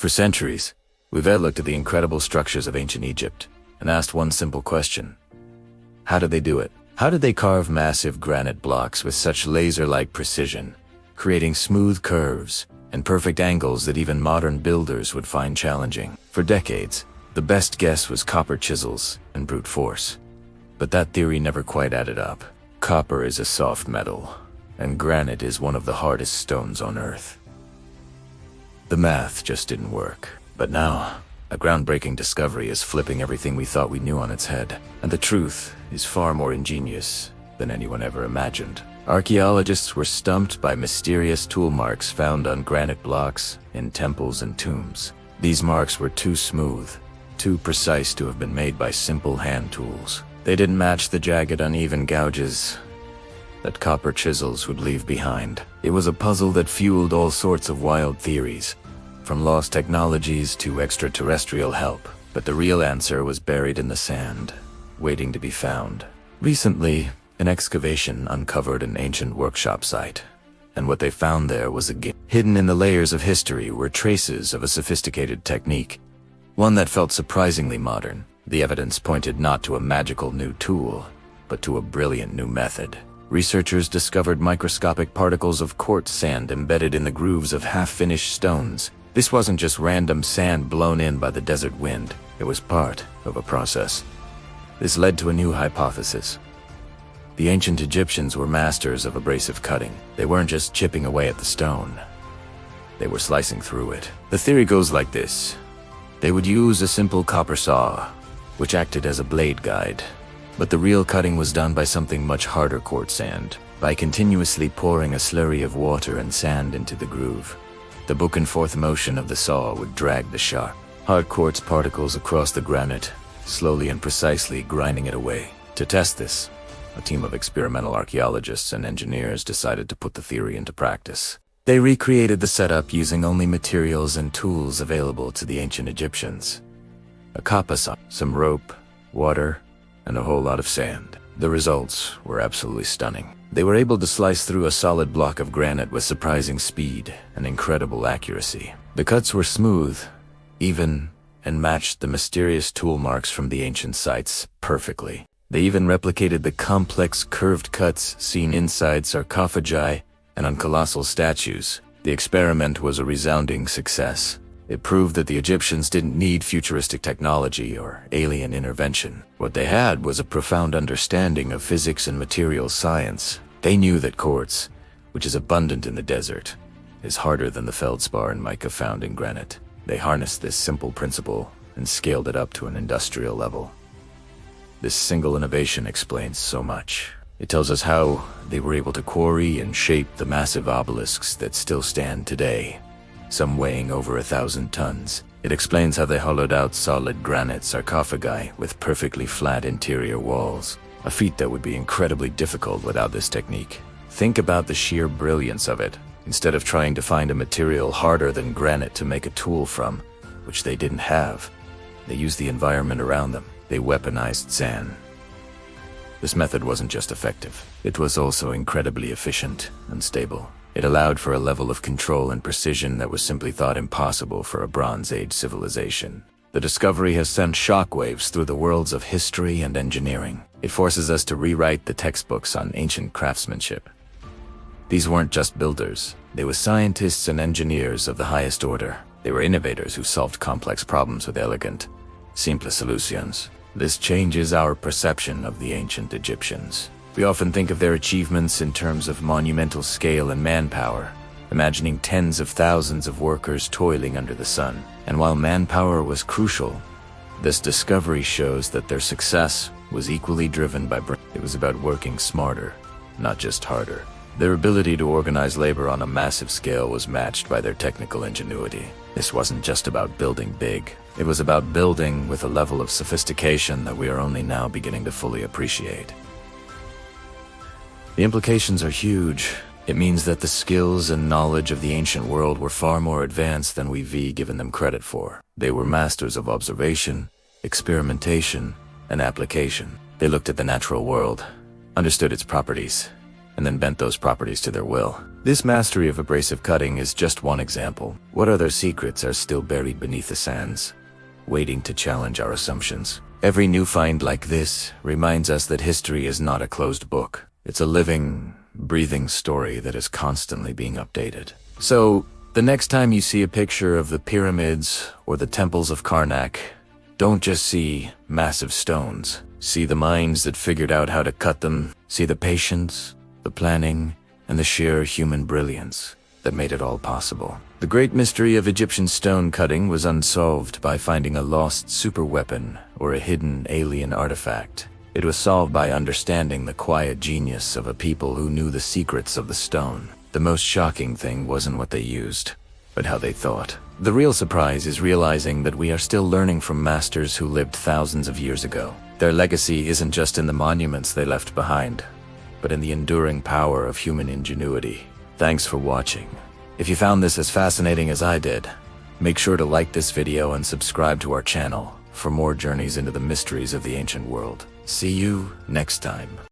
For centuries, we've looked at the incredible structures of ancient Egypt and asked one simple question. How did they do it? How did they carve massive granite blocks with such laser-like precision, creating smooth curves and perfect angles that even modern builders would find challenging? For decades, the best guess was copper chisels and brute force. But that theory never quite added up. Copper is a soft metal, and granite is one of the hardest stones on Earth. The math just didn't work. But now, a groundbreaking discovery is flipping everything we thought we knew on its head. And the truth is far more ingenious than anyone ever imagined. Archaeologists were stumped by mysterious tool marks found on granite blocks in temples and tombs. These marks were too smooth, too precise to have been made by simple hand tools. They didn't match the jagged, uneven gouges that copper chisels would leave behind. It was a puzzle that fueled all sorts of wild theories, from lost technologies to extraterrestrial help. But the real answer was buried in the sand, waiting to be found. Recently, an excavation uncovered an ancient workshop site, and what they found there was a gift. Hidden in the layers of history were traces of a sophisticated technique, one that felt surprisingly modern. The evidence pointed not to a magical new tool, but to a brilliant new method. Researchers discovered microscopic particles of quartz sand embedded in the grooves of half-finished stones. This wasn't just random sand blown in by the desert wind. It was part of a process. This led to a new hypothesis. The ancient Egyptians were masters of abrasive cutting. They weren't just chipping away at the stone. They were slicing through it. The theory goes like this. They would use a simple copper saw, which acted as a blade guide. But the real cutting was done by something much harder: quartz sand, by continuously pouring a slurry of water and sand into the groove. The back and forth motion of the saw would drag the sharp, hard quartz particles across the granite, slowly and precisely grinding it away. To test this, a team of experimental archaeologists and engineers decided to put the theory into practice. They recreated the setup using only materials and tools available to the ancient Egyptians. A copper saw, some rope, water, and a whole lot of sand. The results were absolutely stunning. They were able to slice through a solid block of granite with surprising speed and incredible accuracy. The cuts were smooth, even, and matched the mysterious tool marks from the ancient sites perfectly. They even replicated the complex curved cuts seen inside sarcophagi and on colossal statues. The experiment was a resounding success. It proved that the Egyptians didn't need futuristic technology or alien intervention. What they had was a profound understanding of physics and material science. They knew that quartz, which is abundant in the desert, is harder than the feldspar and mica found in granite. They harnessed this simple principle and scaled it up to an industrial level. This single innovation explains so much. It tells us how they were able to quarry and shape the massive obelisks that still stand today, some weighing over 1,000 tons. It explains how they hollowed out solid granite sarcophagi with perfectly flat interior walls, a feat that would be incredibly difficult without this technique. Think about the sheer brilliance of it. Instead of trying to find a material harder than granite to make a tool from, which they didn't have, they used the environment around them. They weaponized sand. This method wasn't just effective, it was also incredibly efficient and stable. It allowed for a level of control and precision that was simply thought impossible for a Bronze Age civilization. The discovery has sent shockwaves through the worlds of history and engineering. It forces us to rewrite the textbooks on ancient craftsmanship. These weren't just builders. They were scientists and engineers of the highest order. They were innovators who solved complex problems with elegant, simple solutions. This changes our perception of the ancient Egyptians. We often think of their achievements in terms of monumental scale and manpower, imagining tens of thousands of workers toiling under the sun. And while manpower was crucial, this discovery shows that their success was equally driven by it was about working smarter, not just harder. Their ability to organize labor on a massive scale was matched by their technical ingenuity. This wasn't just about building big. It was about building with a level of sophistication that we are only now beginning to fully appreciate. The implications are huge. It means that the skills and knowledge of the ancient world were far more advanced than we've given them credit for. They were masters of observation, experimentation, and application. They looked at the natural world, understood its properties, and then bent those properties to their will. This mastery of abrasive cutting is just one example. What other secrets are still buried beneath the sands, waiting to challenge our assumptions? Every new find like this reminds us that history is not a closed book. It's a living, breathing story that is constantly being updated. So, the next time you see a picture of the pyramids or the temples of Karnak, don't just see massive stones. See the minds that figured out how to cut them. See the patience, the planning, and the sheer human brilliance that made it all possible. The great mystery of Egyptian stone cutting was unsolved by finding a lost superweapon or a hidden alien artifact. It was solved by understanding the quiet genius of a people who knew the secrets of the stone. The most shocking thing wasn't what they used, but how they thought. The real surprise is realizing that we are still learning from masters who lived thousands of years ago. Their legacy isn't just in the monuments they left behind, but in the enduring power of human ingenuity. Thanks for watching. If you found this as fascinating as I did, make sure to like this video and subscribe to our channel for more journeys into the mysteries of the ancient world. See you next time.